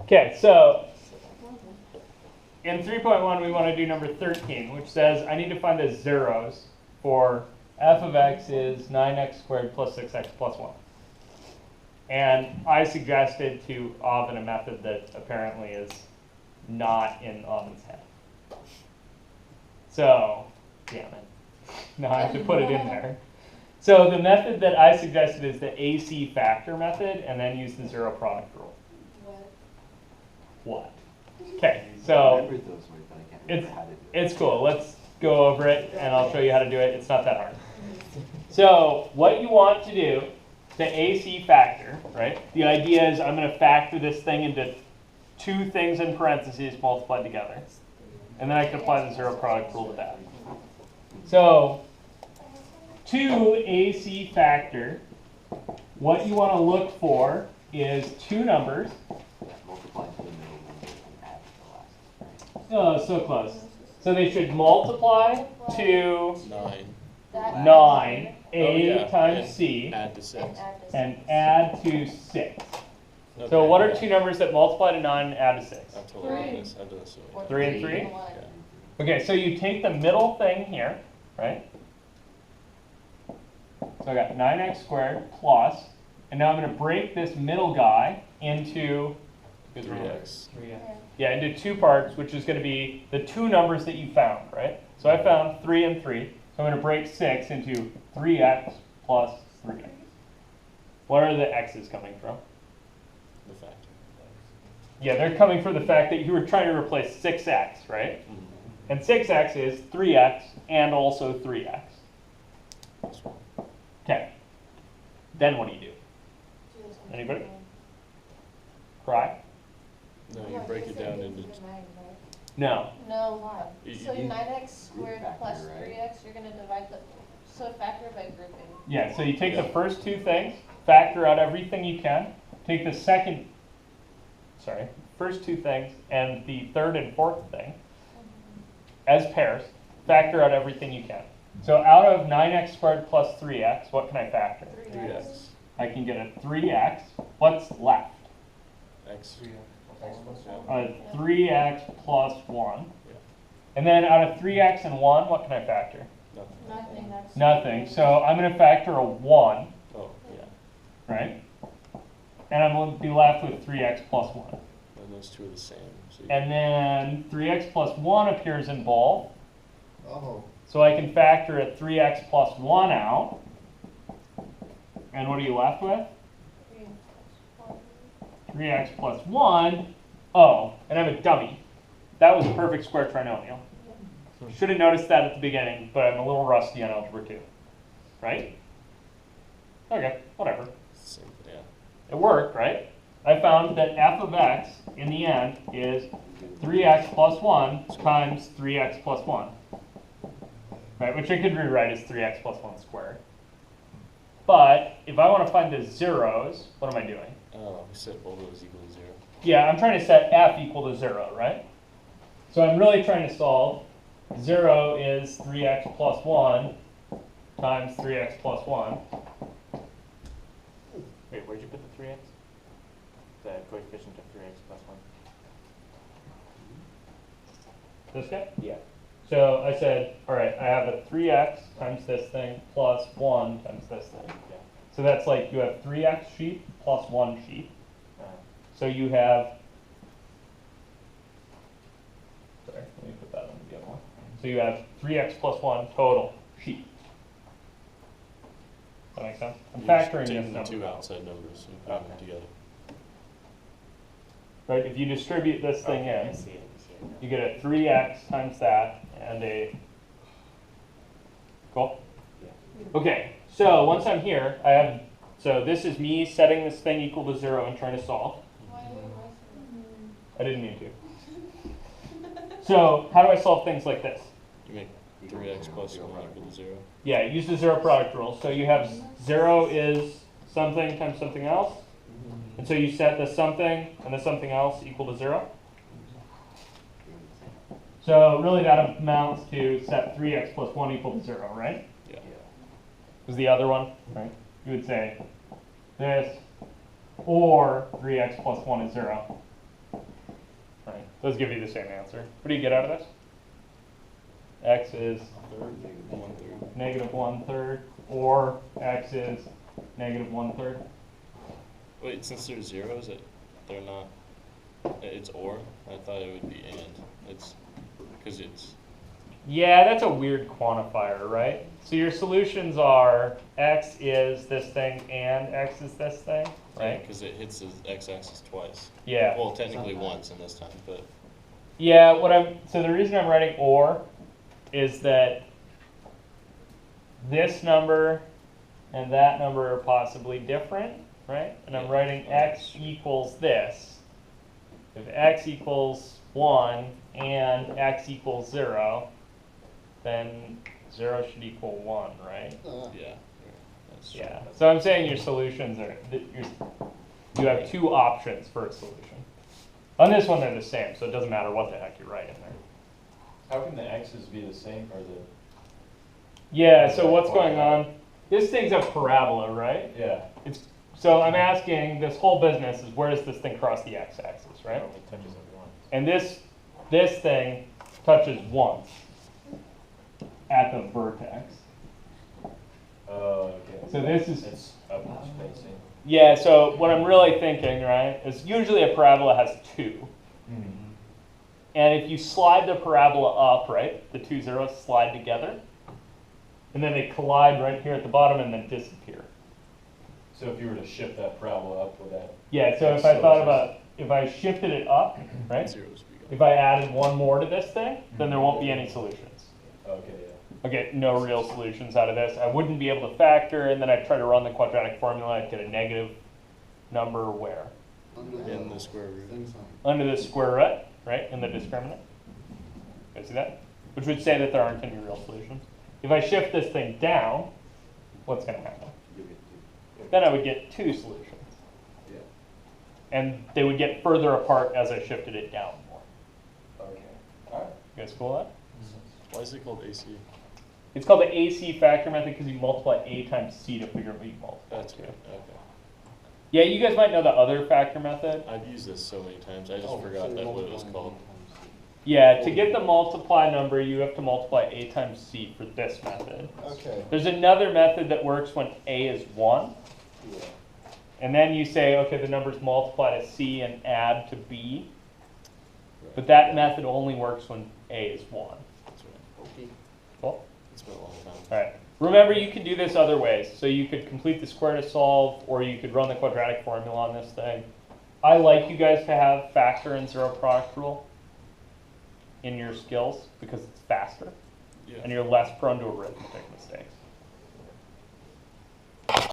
Okay, so in 3.1 we want to do number 13, which says I need to find the zeros for f of x is 9x squared plus 6x plus 1. And I suggested to Oven a method that apparently is not in Oven's head. So, damn it. Now I have to put it in there. So the method that I suggested is the AC factor method, and then use the zero product rule. What? Okay, so it's cool. Let's go over it, and I'll show you how to do it. It's not that hard. So what you want to do, the AC factor, right? The idea is I'm going to factor this thing into two things in parentheses multiplied together. And then I can apply the zero product rule to that. So to AC factor, what you want to look for is two numbers. Multiply to the middle number and add to the last. Oh, so close. So they should multiply to 9. 9, times C, Add to 6. and add to 6. Okay. So what are two numbers that multiply to 9 and add to 6? I've totally done this. I've done this. 3 and 3? Yeah. Okay, so you take the middle thing here, right? So I got 9x squared plus, and now I'm going to break this middle guy into 3x. Yeah, into two parts, which is going to be the two numbers that you found, right? So I found 3 and 3, so I'm going to break 6 into 3x plus 3x. What are the x's coming from? The factor. Yeah, they're coming from the fact that you were trying to replace 6x, right? Mm-hmm. And 6x is 3x and also 3x. That's one. Okay. Then what do you do? Anybody? Cry? No, you break it down into. No. No. You- So you- 9x squared Factor, plus right? 3x, you're going to divide the, so factor by grouping. Yeah, so you take the Yeah. first two things, factor out everything you can, take the first two things and the third and fourth thing as pairs, factor out everything you can. So out of 9x squared plus 3x, what can I factor? 3x. I can get a 3x. What's left? X. 3x plus 1. Yeah. And then out of 3x and 1, what can I factor? Nothing. Nothing. Nothing. So I'm going to factor a 1, Oh, yeah. right? And I'm going to be left with 3x plus 1. And those two are the same. So you And then 3x plus 1 appears in both. Oh, So I can factor a 3x plus 1 out. And what are you left with? 3x plus 1. Oh, and I'm a dummy. That was a perfect square trinomial. Should have noticed that at the beginning, but I'm a little rusty on algebra 2. Right? Okay, whatever. same. Yeah. It worked, right? I found that f of x in the end is 3x plus 1 times 3x plus 1. Right, which I could rewrite as 3x plus 1 squared. But if I want to find the zeros, what am I doing? Oh, we said all those equal to 0. Yeah, I'm trying to set f equal to 0, right? So I'm really trying to solve 0 is 3x plus 1 times 3x plus 1. Wait, where'd you put the 3x? The coefficient of 3x plus 1. This guy? Yeah. So I said, all right, I have a 3x times this thing plus 1 times this thing. Yeah. So that's like you have 3x sheep plus 1 sheep. So you have, sorry, let me put that on the other one. So you have 3x plus 1 total sheep. Does that make sense? I'm factoring Taking this the number two out. outside numbers and putting them together. Right, if you distribute this thing Okay, I in, see it. you get a 3x times that and a, cool? Okay, so once I'm here, I have, so this is me setting this thing equal to 0 and trying to solve. I didn't mean to. So how do I solve things like this? You make 3x plus 1 equal to 0. Yeah, use the zero product rule. So you have 0 is something times something else. And so you set the something and the something else equal to 0. So really that amounts to set 3x plus 1 equal to 0, right? Yeah. Was the other one, right? You would say this or 3x plus 1 is 0. right? Those give you the same answer. What do you get out of this? X is Third, -1/3. negative 1/3, or X is negative 1/3. Wait, since they're zeros, they're not, it's or? I thought it would be and. It's, because it's, Yeah, that's a weird quantifier, right? So your solutions are X is this thing and X is this thing, right? because it hits the x-axis twice. Yeah. Well, technically once in this time, but Yeah, so the reason I'm writing or is that this number and that number are possibly different, right? And I'm Yeah. writing X equals this. If X equals 1 and X equals 0, then 0 should equal 1, right? yeah, that's true. Yeah. So I'm saying your solutions are, you have two options for a solution. On this one, they're the same, so it doesn't matter what the heck you write in there. How can the x's be the same, or the, Yeah, so what's going on? This thing's a parabola, right? yeah. So I'm asking, this whole business is where does this thing cross the x-axis, right? It touches it once. And this thing touches once at the vertex. Oh, okay. So this is, It's up spacing. yeah, so what I'm really thinking, right, is usually a parabola has two. And if you slide the parabola up, right, the two zeros slide together, and then they collide right here at the bottom and then disappear. So if you were to shift that parabola up, would that? Yeah, so if I thought about, if I shifted it up, right, Zeros we got. if I added one more to this thing, then there won't be any solutions. Okay, yeah. I get no real solutions out of this. I wouldn't be able to factor, and then I'd try to run the quadratic formula, I'd get a negative number where? In the square root. Under the square root, right, in the discriminant. You guys see that? Which would say that there aren't any real solutions. If I shift this thing down, what's going to happen? Then I would get two solutions. Yeah. And they would get further apart as I shifted it down more. Okay. All right. You guys cool with that? Why is it called AC? It's called the AC factor method because you multiply A times C to figure out what you multiply. That's good, okay. Yeah, you guys might know the other factor method. I've used this so many times, I just forgot that what it was called. Yeah, to get the multiply number, you have to multiply A times C for this method. Okay. There's another method that works when A is 1. Yeah. And then you say, okay, the numbers multiply to C and add to B. But that method only works when A is 1. That's right. Cool? It's been a long time. All right. Remember, you could do this other ways. So you could complete the square to solve, or you could run the quadratic formula on this thing. I like you guys to have factor and zero product rule in your skills because it's faster and Yeah, you're less prone to arithmetic mistakes.